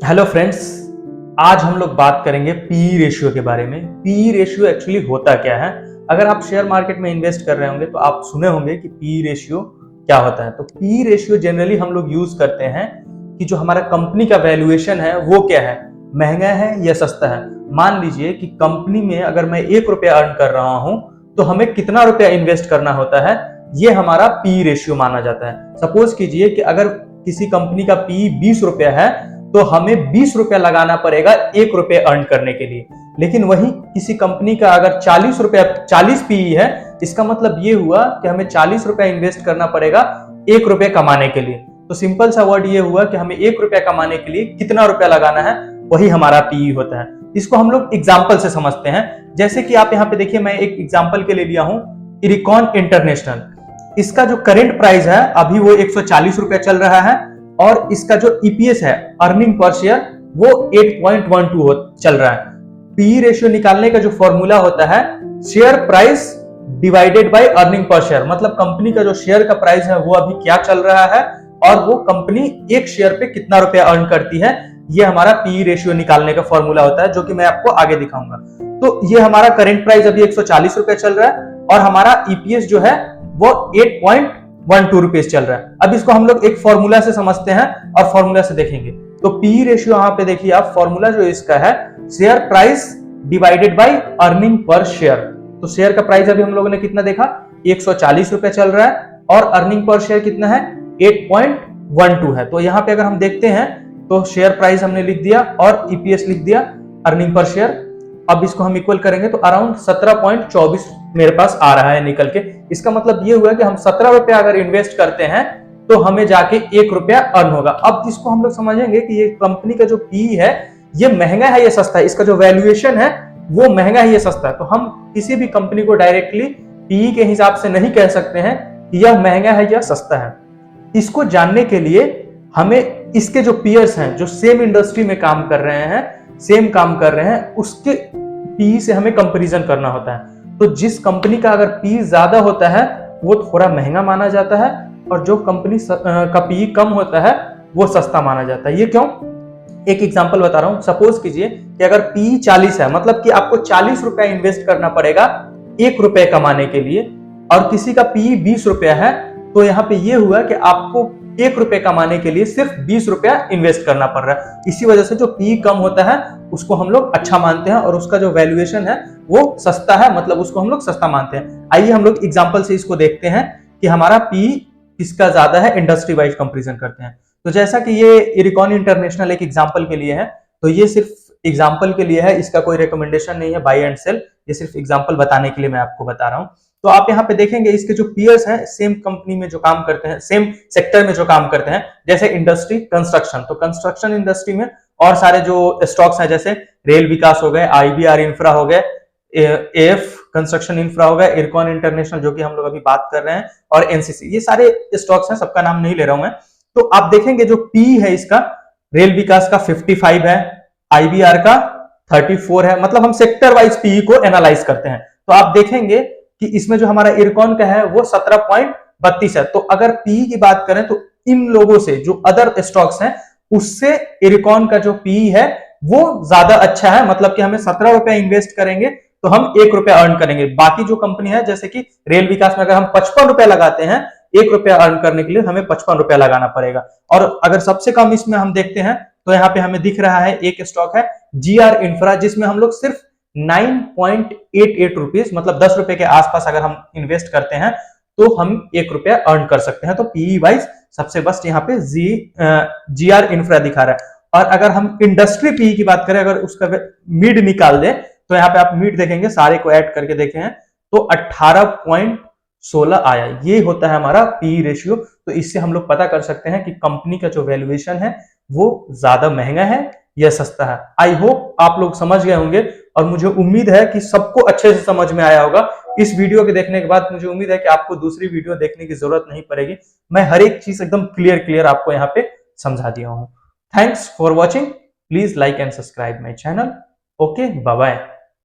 Hello friends, आज हम लोग बात करेंगे पीई रेशियो के बारे में। पीई रेशियो एक्चुअली होता क्या है? अगर आप शेयर मार्केट में इन्वेस्ट कर रहे होंगे तो आप सुने होंगे कि पीई रेशियो क्या होता है। तो पीई रेशियो जनरली हम लोग यूज करते हैं कि जो हमारा कंपनी का वैल्यूएशन है वो क्या है, महंगा है या सस्ता है। मान लीजिए कि कंपनी में अगर मैं 1 रुपया अर्न कर रहा हूं तो हमें कितना रुपया इन्वेस्ट करना होता है, ये हमारा पीई रेशियो माना जाता है। सपोज कीजिए कि अगर किसी कंपनी का पीई 20 रुपया है तो हमें 20 रुपया लगाना पड़ेगा 1 रुपये अर्न करने के लिए। लेकिन वही किसी कंपनी का अगर 40 पीई है, इसका मतलब ये हुआ कि हमें 40 रुपया इन्वेस्ट करना पड़ेगा 1 रुपये कमाने के लिए। तो सिंपल सा वर्ड ये हुआ कि हमें 1 रुपया कमाने के लिए कितना रुपया लगाना है, वही हमारा पीई होता है। इसको हम लोग एग्जाम्पल से समझते हैं। जैसे कि आप यहाँ पे देखिए, मैं एक एग्जाम्पल के लिए लिया हूं इरिकॉन इंटरनेशनल। इसका जो करेंट प्राइस है अभी वो 140 रुपया चल रहा है और इसका जो ईपीएस है, अर्निंग पर शेयर, वो 8.12 चल रहा है। पीई रेशियो निकालने का जो फॉर्मूला होता है, share price divided by earning per share, मतलब कंपनी का जो शेयर का प्राइस है वो अभी क्या चल रहा है और वो कंपनी एक शेयर पे कितना रुपया अर्न करती है, ये हमारा पीई रेशियो निकालने का फॉर्मूला होता है, जो कि मैं आपको आगे दिखाऊंगा। तो ये हमारा करेंट प्राइस अभी 140 रुपया चल रहा है और हमारा ईपीएस जो है वो 8.12 रुपीज चल रहा है। अब इसको हम लोग एक फॉर्मूला से समझते हैं और फॉर्मूला से देखेंगे। तो पीई रेशियो यहाँ पे देखिए आप, फॉर्मूला जो इसका है, share price divided by earning per share. तो शेयर का प्राइस अभी हम लोगों ने कितना देखा, 140 रुपया चल रहा है और अर्निंग पर शेयर कितना है, 8.12 है। तो यहाँ पे अगर हम देखते हैं तो शेयर प्राइस हमने लिख दिया और ईपीएस लिख दिया, अर्निंग पर शेयर। अब इसको हम इक्वल करेंगे तो अराउंड 17.24 मेरे पास आ रहा है निकल के। इसका मतलब ये हुआ कि हम 17 रुपया अगर इन्वेस्ट करते हैं तो हमें जाके 1 रुपया अर्न होगा। अब इसको हम लोग समझेंगे कि ये कंपनी का जो पी है ये महंगा है या सस्ता है, इसका जो वैल्यूएशन है वो महंगा है या सस्ता है। तो हम किसी भी कंपनी को डायरेक्टली पी के हिसाब से नहीं कह सकते हैं कि यह महंगा है या सस्ता है। इसको जानने के लिए हमें इसके जो पीयर्स हैं, जो सेम इंडस्ट्री में काम कर रहे हैं, सेम काम कर रहे हैं, उसके पी से हमें कंपैरिजन करना होता है। तो जिस कंपनी का अगर पी ज्यादा होता है वो थोड़ा महंगा माना जाता है और जो कंपनी का पी कम होता है वो सस्ता माना जाता है। ये क्यों? एक एग्जांपल बता रहा हूं। सपोज कीजिए कि अगर पी 40 है, मतलब कि आपको 40 रुपया इन्वेस्ट करना पड़ेगा 1 रुपये कमाने के लिए, और किसी का पी 20 रुपया है, तो यहाँ पे ये हुआ कि आपको 1 रुपये कमाने के लिए सिर्फ 20 रुपया इन्वेस्ट करना पड़ रहा है। इसी वजह से जो पी कम होता है उसको हम लोग अच्छा मानते हैं और उसका जो वैल्यूएशन है वो सस्ता है, मतलब उसको हम लोग सस्ता मानते हैं। आइए हम लोग एग्जांपल से इसको देखते हैं कि हमारा पी किसका ज्यादा है, इंडस्ट्री वाइज कंपैरिजन करते हैं। तो जैसा कि ये इरिकॉन इंटरनेशनल एक एग्जांपल के लिए है, तो ये सिर्फ एग्जांपल के लिए है, इसका कोई रिकमेंडेशन नहीं है बाय एंड सेल, ये सिर्फ एग्जांपल बताने के लिए मैं आपको बता रहा हूं। तो आप यहाँ पे देखेंगे इसके जो पीयर्स हैं, सेम कंपनी में जो काम करते हैं, सेम सेक्टर में जो काम करते हैं, जैसे इंडस्ट्री कंस्ट्रक्शन, तो कंस्ट्रक्शन इंडस्ट्री में और सारे जो स्टॉक्स हैं जैसे रेल विकास हो गए, आईबीआर इंफ्रा हो गए, एएफ कंस्ट्रक्शन इंफ्रा हो गया, इरकॉन इंटरनेशनल जो कि हम लोग अभी बात कर रहे हैं, और एनसीसी, ये सारे स्टॉक्स हैं, सबका नाम नहीं ले रहा हूं मैं। तो आप देखेंगे जो पी है इसका, रेल विकास का 55 है, आईबीआर का 34 है, मतलब हम सेक्टर वाइज पी को एनालाइज करते हैं। तो आप देखेंगे कि इसमें जो हमारा इरकॉन का है वो 17.32 है। तो अगर पी की बात करें तो इन लोगों से, जो अदर स्टॉक्स हैं, उससे इरकॉन का जो पी है वो ज्यादा अच्छा है, मतलब कि हमें 17 रुपया इन्वेस्ट करेंगे तो हम 1 रुपया अर्न करेंगे। बाकी जो कंपनी है जैसे कि रेल विकास में अगर हम 55 रुपया लगाते हैं 1 रुपया अर्न करने के लिए, हमें 55 रुपया लगाना पड़ेगा। और अगर सबसे कम इसमें हम देखते हैं तो यहाँ पे हमें दिख रहा है एक स्टॉक है जीआर इंफ्रा, जिसमें हम लोग सिर्फ 9.88 रुपीज, मतलब 10 रुपए के आसपास अगर हम इन्वेस्ट करते हैं तो हम 1 रुपया अर्न कर सकते हैं। तो पीई वाइज सबसे बेस्ट यहाँ पे जीआर इंफ्रा दिखा रहा है। और अगर हम इंडस्ट्री पीई की बात करें, अगर उसका मिड निकाल दे तो यहाँ पे आप मिड देखेंगे, सारे को ऐड करके देखे हैं तो 18.16 आया। ये होता है हमारा पीई रेशियो। तो इससे हम लोग पता कर सकते हैं कि कंपनी का जो वैल्यूएशन है वो ज्यादा महंगा है या सस्ता है। आई होप आप लोग समझ गए होंगे और मुझे उम्मीद है कि सबको अच्छे से समझ में आया होगा। इस वीडियो के देखने के बाद मुझे उम्मीद है कि आपको दूसरी वीडियो देखने की जरूरत नहीं पड़ेगी। मैं हर एक चीज एकदम क्लियर आपको यहाँ पे समझा दिया हूं। Thanks for watching. Please like and subscribe my channel. Okay, bye bye.